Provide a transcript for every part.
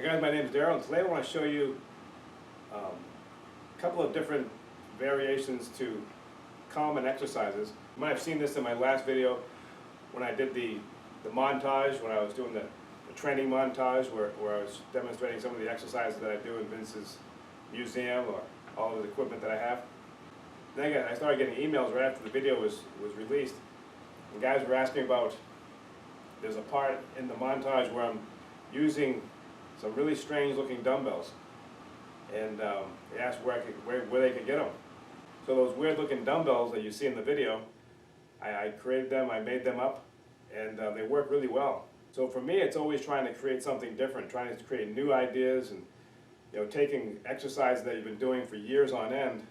Hi guys, my name is Daryl, and today I want to show you a couple of different variations to common exercises. You might have seen this in my last video when I did the montage, when I was doing the training montage where I was demonstrating some of the exercises that I do in Vince's museum or all of the equipment that I have. Then I started getting emails right after the video was released, and guys were asking about, there's a part in the montage where I'm using some really strange looking dumbbells, and they asked where they could get them. So those weird looking dumbbells that you see in the video, I created them, I made them up, and they work really well. So for me, it's always trying to create something different, trying to create new ideas, and taking exercises that you've been doing for years on end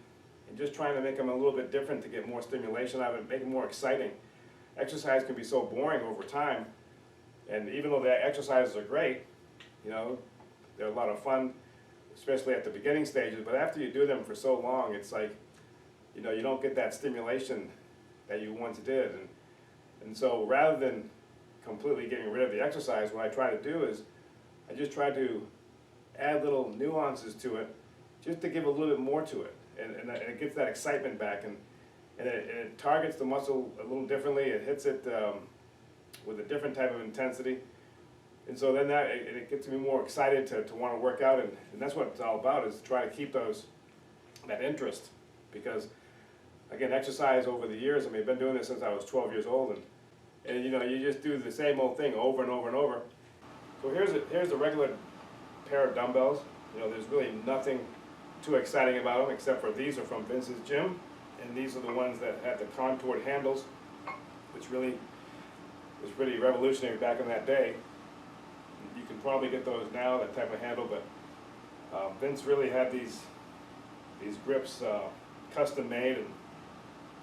and just trying to make them a little bit different to get more stimulation out of it, make them more exciting. Exercise can be so boring over time, and even though the exercises are great, they're a lot of fun, especially at the beginning stages, but after you do them for so long, it's like, you don't get that stimulation that you once did. And so rather than completely getting rid of the exercise, what I try to do is I just try to add little nuances to it just to give a little bit more to it. And it gets that excitement back, and it targets the muscle a little differently. It hits it with a different type of intensity. And so then it gets me more excited to want to work out, and that's what it's all about, is to try to keep that interest. Because again, exercise over the years, I've been doing this since I was 12 years old, and you just do the same old thing over and over and over. So here's a regular pair of dumbbells. There's really nothing too exciting about them, except for these are from Vince's gym, and these are the ones that have the contoured handles, which really was pretty revolutionary back in that day. You can probably get those now, that type of handle, but Vince really had these grips custom made, and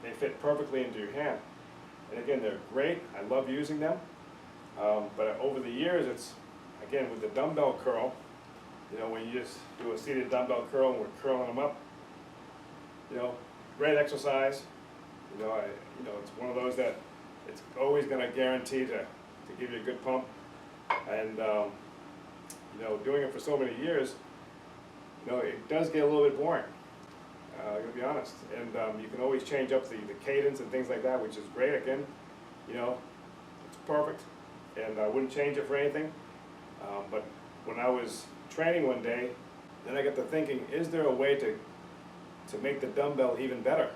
they fit perfectly into your hand. And again, they're great. I love using them. But over the years, it's, again, with the dumbbell curl, when you just do a seated dumbbell curl and we're curling them up, great exercise. It's one of those that it's always going to guarantee to give you a good pump. And doing it for so many years, it does get a little bit boring. I'm going to be honest. And you can always change up the cadence and things like that, which is great. Again, it's perfect, and I wouldn't change it for anything. But when I was training one day, then I got to thinking, is there a way to make the dumbbell even better?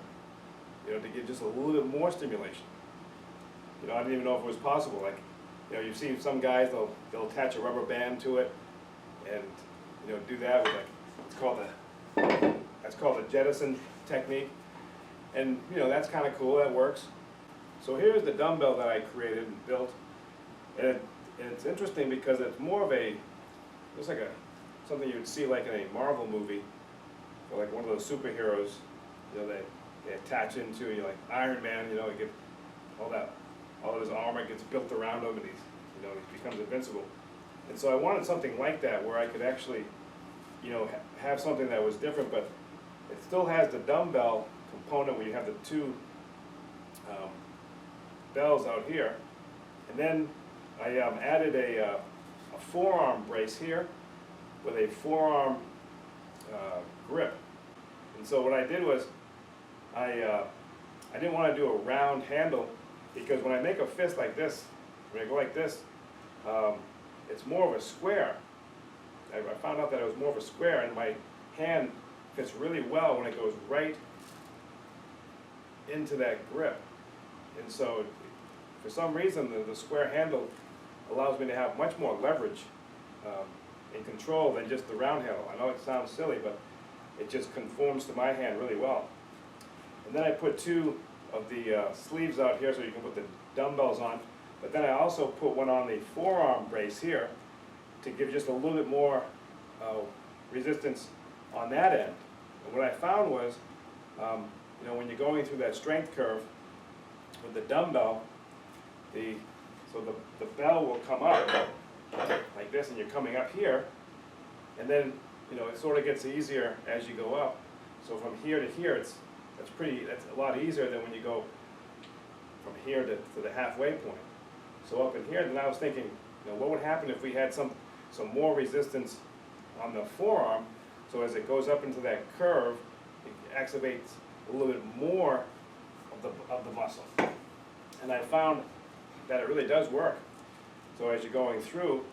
To get just a little bit more stimulation. I didn't even know if it was possible. Like, you've seen some guys, they'll attach a rubber band to it, and do that with, like, that's called the jettison technique, and that's kind of cool. That works. So here's the dumbbell that I created and built, and it's interesting because it's more of looks like something you would see like in a Marvel movie, or like one of those superheroes. They attach into, like Iron Man. You get all of his armor gets built around him, and he becomes invincible. And so I wanted something like that where I could actually, have something that was different, but it still has the dumbbell component where you have the two bells out here. And then I added a forearm brace here with a forearm grip. And so what I did was I didn't want to do a round handle, because when I make a fist like this, when I go like this, it's more of a square. I found out that it was more of a square, and my hand fits really well when it goes right into that grip. And so for some reason, the square handle allows me to have much more leverage and control than just the round handle. I know it sounds silly, but it just conforms to my hand really well. And then I put two of the sleeves out here so you can put the dumbbells on, but then I also put one on the forearm brace here to give just a little bit more resistance on that end. And what I found was, when you're going through that strength curve with the dumbbell, the bell will come up like this, and you're coming up here, and then it sort of gets easier as you go up. So from here to here, that's a lot easier than when you go from here to the halfway point. So up in here, then I was thinking, what would happen if we had some some more resistance on the forearm, so as it goes up into that curve, it activates a little bit more of the muscle. And I found that it really does work. So as you're going through,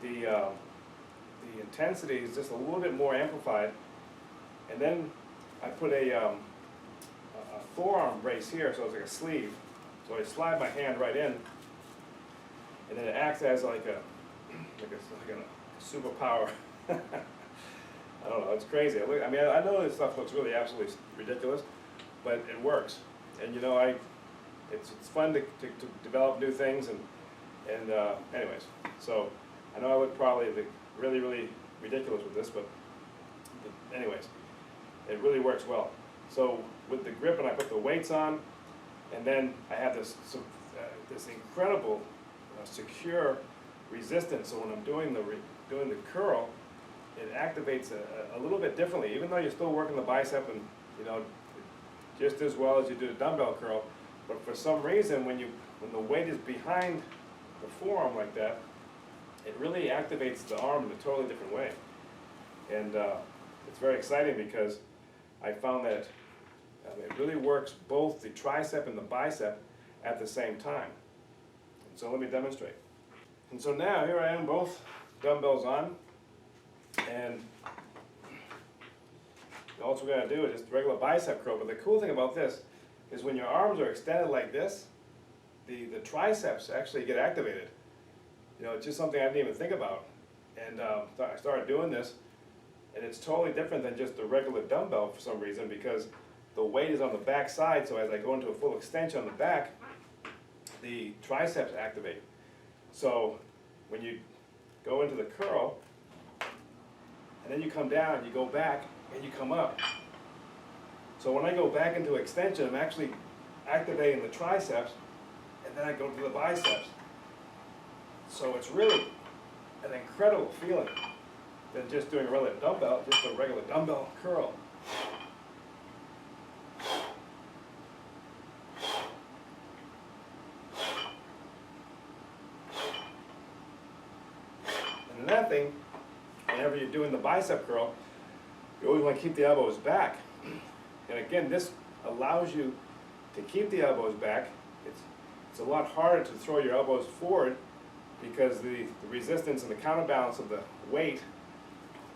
the intensity is just a little bit more amplified. And then I put a forearm brace here, so it's like a sleeve. So I slide my hand right in, and then it acts as like a superpower. I don't know, it's crazy. I mean, I know this stuff looks really absolutely ridiculous, but it works. And you know, it's fun to develop new things, and anyways, so I know I look probably really, really ridiculous with this, but anyways, it really works well. So with the grip, and I put the weights on, and then I have this incredible secure resistance. So when I'm doing the curl, it activates a little bit differently, even though you're still working the bicep, and you know, just as well as you do the dumbbell curl. But for some reason, when the weight is behind the forearm like that, it really activates the arm in a totally different way. And it's very exciting because I found that it really works both the tricep and the bicep at the same time. And so let me demonstrate. And so now here I am, both dumbbells on, and all we're going to do is just regular bicep curl. But the cool thing about this is when your arms are extended like this, the triceps actually get activated. You know, it's just something I didn't even think about. And I started doing this, and it's totally different than just a regular dumbbell for some reason, because the weight is on the back side, so as I go into a full extension on the back, the triceps activate. So when you go into the curl, and then you come down, you go back, and you come up. So when I go back into extension, I'm actually activating the triceps, and then I go to the biceps. So it's really an incredible feeling than just doing a regular dumbbell, just a regular dumbbell curl. And that thing, whenever you're doing the bicep curl, you always want to keep the elbows back. And again, this allows you to keep the elbows back. It's a lot harder to throw your elbows forward because the resistance and the counterbalance of the weight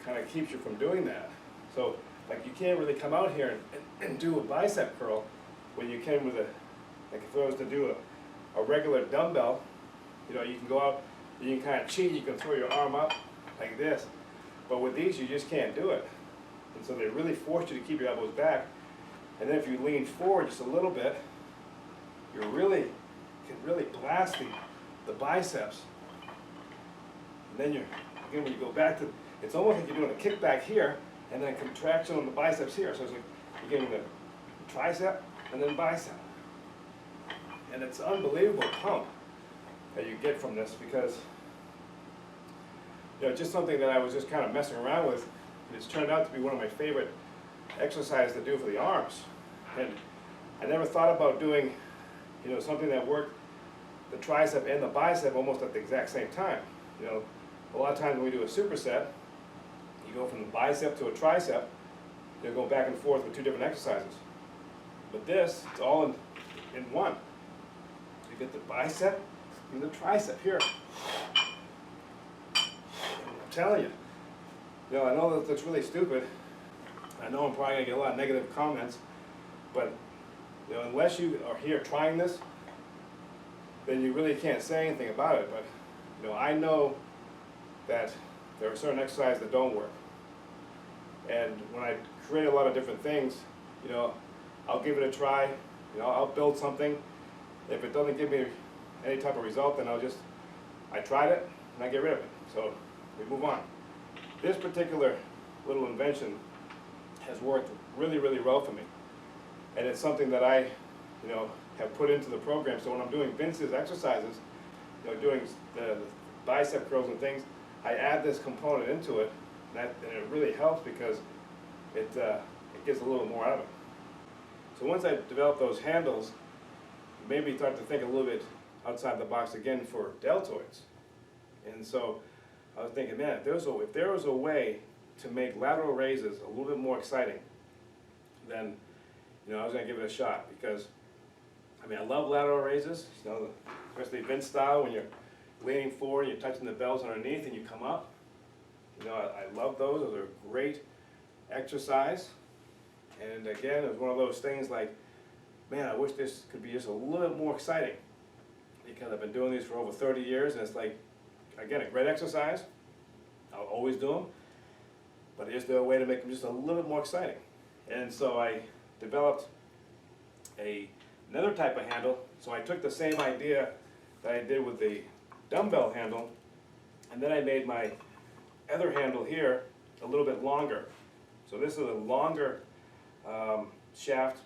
kind of keeps you from doing that. So like you can't really come out here and do a bicep curl when you can with like if I was to do a regular dumbbell, you know, you can go out, you can kind of cheat, you can throw your arm up like this. But with these, you just can't do it. And so they really force you to keep your elbows back. And then if you lean forward just a little bit, you really can really blast the biceps. And then again, when you go back to, it's almost like you're doing a kickback here, and then a contraction on the biceps here. So it's like you're getting the tricep and then bicep. And it's an unbelievable pump that you get from this, because you know, just something that I was just kind of messing around with, and it's turned out to be one of my favorite exercises to do for the arms. And I never thought about doing, you know, something that worked the tricep and the bicep almost at the exact same time. You know, a lot of times when we do a superset, you go from the bicep to a tricep, you go back and forth with two different exercises. But this, it's all in one. You get the bicep and the tricep here. I'm telling you, you know, I know that that's really stupid. I know I'm probably going to get a lot of negative comments, but you know, unless you are here trying this, then you really can't say anything about it. But you know, I know that there are certain exercises that don't work. And when I create a lot of different things, you know, I'll give it a try. You know, I'll build something. If it doesn't give me any type of result, then I tried it and I get rid of it. So we move on. This particular little invention has worked really, really well for me. And it's something that I, you know, have put into the program. So when I'm doing Vince's exercises, you know, doing the bicep curls and things, I add this component into it, and it really helps because it gets a little more out of it. So once I develop those handles, maybe start to think a little bit outside the box again for deltoids. And so I was thinking, man, if there was a way to make lateral raises a little bit more exciting, then, you know, I was gonna give it a shot, because, I mean, I love lateral raises, you know, especially Vince style, when you're leaning forward and you're touching the bells underneath and you come up. You know, I love those. Those are a great exercise. And again, it was one of those things like, man, I wish this could be just a little bit more exciting, because I've been doing these for over 30 years, and it's like, again, a great exercise. I'll always do them, but is there a way to make them just a little bit more exciting? And so I developed another type of handle. So I took the same idea that I did with the dumbbell handle, and then I made my other handle here a little bit longer. So this is a longer shaft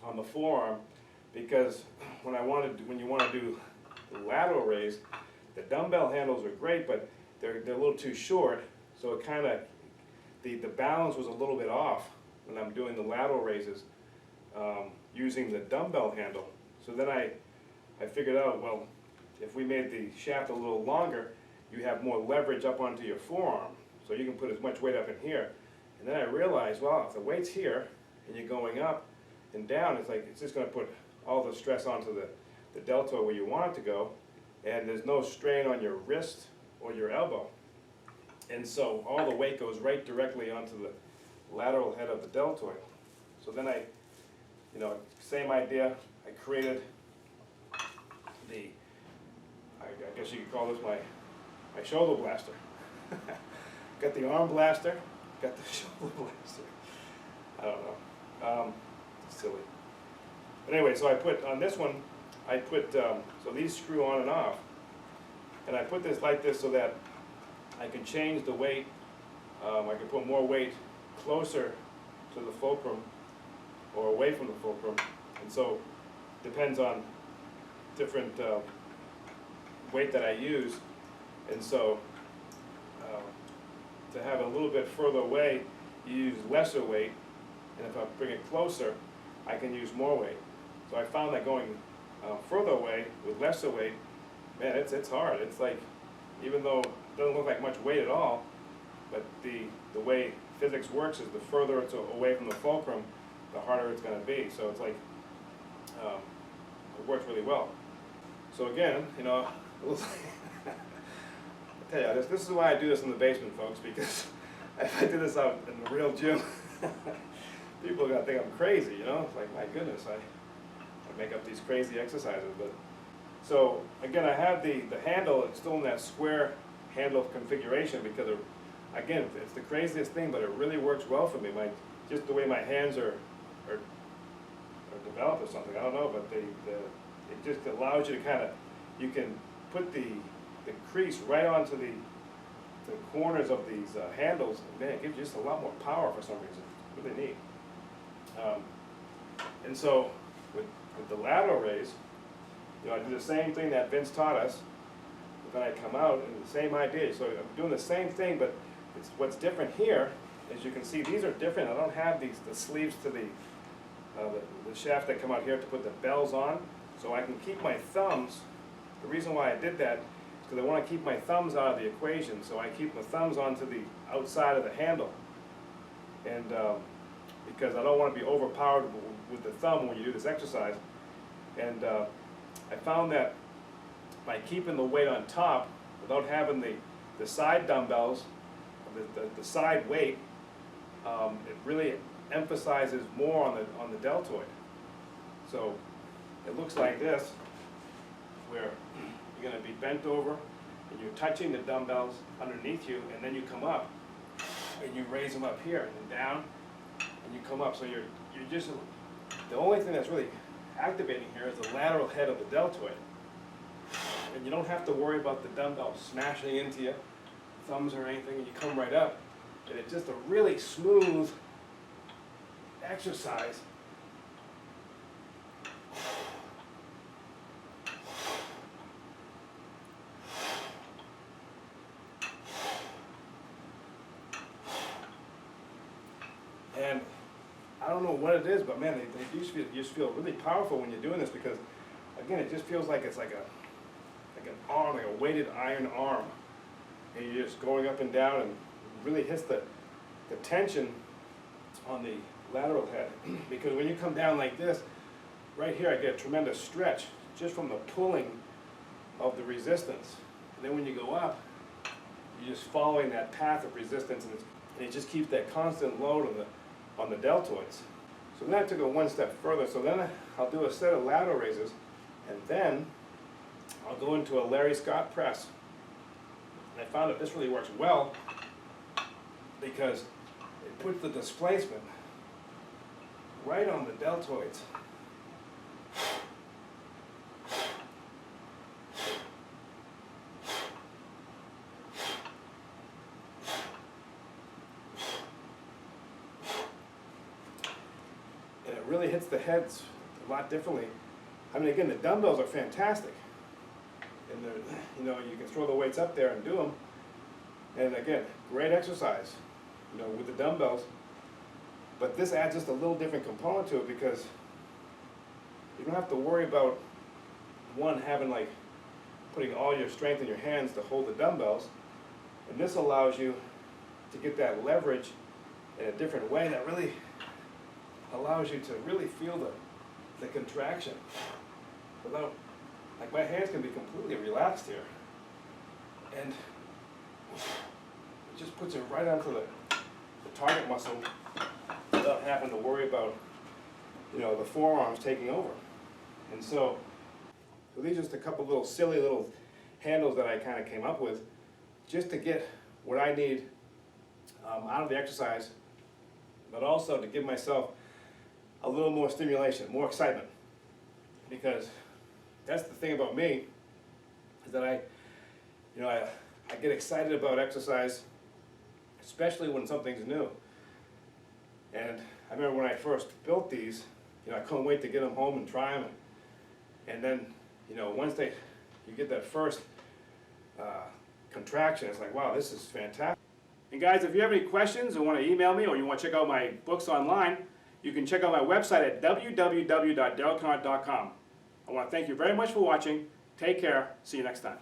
on the forearm, because when you want to do the lateral raise, the dumbbell handles are great, but they're a little too short, so it kind of, the balance was a little bit off when I'm doing the lateral raises using the dumbbell handle. So then I figured out, well, if we made the shaft a little longer, you have more leverage up onto your forearm, so you can put as much weight up in here. And then I realized, well, if the weight's here and you're going up and down, it's like, it's just going to put all the stress onto the deltoid where you want it to go, and there's no strain on your wrist or your elbow. And so all the weight goes right directly onto the lateral head of the deltoid. So then I, you know, same idea, I created the, I guess you could call this my shoulder blaster. Got the arm blaster, got the shoulder blaster. I don't know, it's silly. But anyway, so I put, on this one, I put, so these screw on and off, and I put this like this so that I can change the weight. I can put more weight closer to the fulcrum or away from the fulcrum, and so depends on different weight that I use. And so to have it a little bit further away, you use lesser weight, and if I bring it closer, I can use more weight. So I found that going further away with lesser weight, man, it's hard. It's like, even though it doesn't look like much weight at all, but the way physics works is the further it's away from the fulcrum, the harder it's going to be. So it's like, it works really well. So again, you know, I tell you, this is why I do this in the basement, folks, because if I do this out in the real gym, people are going to think I'm crazy, you know? It's like, my goodness, I make up these crazy exercises. But so again, I have the handle, it's still in that square handle configuration, because again, it's the craziest thing, but it really works well for me. Just the way my hands are developed or something, I don't know, but it just allows you to kind of, you can put the crease right onto the corners of these handles, and man, it gives you just a lot more power for some reason. It's really neat. And so with the lateral raise, you know, I do the same thing that Vince taught us, but then I come out and the same idea. So I'm doing the same thing, but what's different here, as you can see, these are different. I don't have the sleeves to the shaft that come out here to put the bells on, so I can keep my thumbs. The reason why I did that is because I want to keep my thumbs out of the equation, so I keep my thumbs onto the outside of the handle, and because I don't want to be overpowered with the thumb when you do this exercise. And I found that by keeping the weight on top without having the side dumbbells, the side weight, it really emphasizes more on the deltoid. So it looks like this, where you're going to be bent over and you're touching the dumbbells underneath you, and then you come up and you raise them up here and then down and you come up. So you're just, the only thing that's really activating here is the lateral head of the deltoid, and you don't have to worry about the dumbbell smashing into your thumbs or anything, and you come right up, and it's just a really smooth exercise. And I don't know what it is, but man, you just feel really powerful when you're doing this, because again, it just feels like it's like an arm, like a weighted iron arm. and you're just going up and down, and really hits the tension on the lateral head. Because when you come down like this, right here I get a tremendous stretch just from the pulling of the resistance. And then when you go up, you're just following that path of resistance, and it just keeps that constant load on the deltoids. So then I took it one step further. So then I'll do a set of lateral raises, and then I'll go into a Larry Scott press. And I found that this really works well because it puts the displacement right on the deltoids. And it really hits the heads a lot differently. I mean, again, the dumbbells are fantastic. And they're, you know, you can throw the weights up there and do them. And again, great exercise, you know, with the dumbbells. But this adds just a little different component to it, because you don't have to worry about having like putting all your strength in your hands to hold the dumbbells. And this allows you to get that leverage in a different way that really allows you to really feel the contraction without, like, my hands can be completely relaxed here, and it just puts it right onto the target muscle without having to worry about, you know, the forearms taking over. And so these are just a couple little silly little handles that I kind of came up with just to get what I need out of the exercise, but also to give myself a little more stimulation, more excitement. Because that's the thing about me, is that I get excited about exercise, especially when something's new. And I remember when I first built these, you know, I couldn't wait to get them home and try them. And then, you know, once you get that first contraction, it's like, wow, this is fantastic. And guys, if you have any questions or want to email me, or you want to check out my books online, you can check out my website at www.darylconant.com. I want to thank you very much for watching. Take care. See you next time.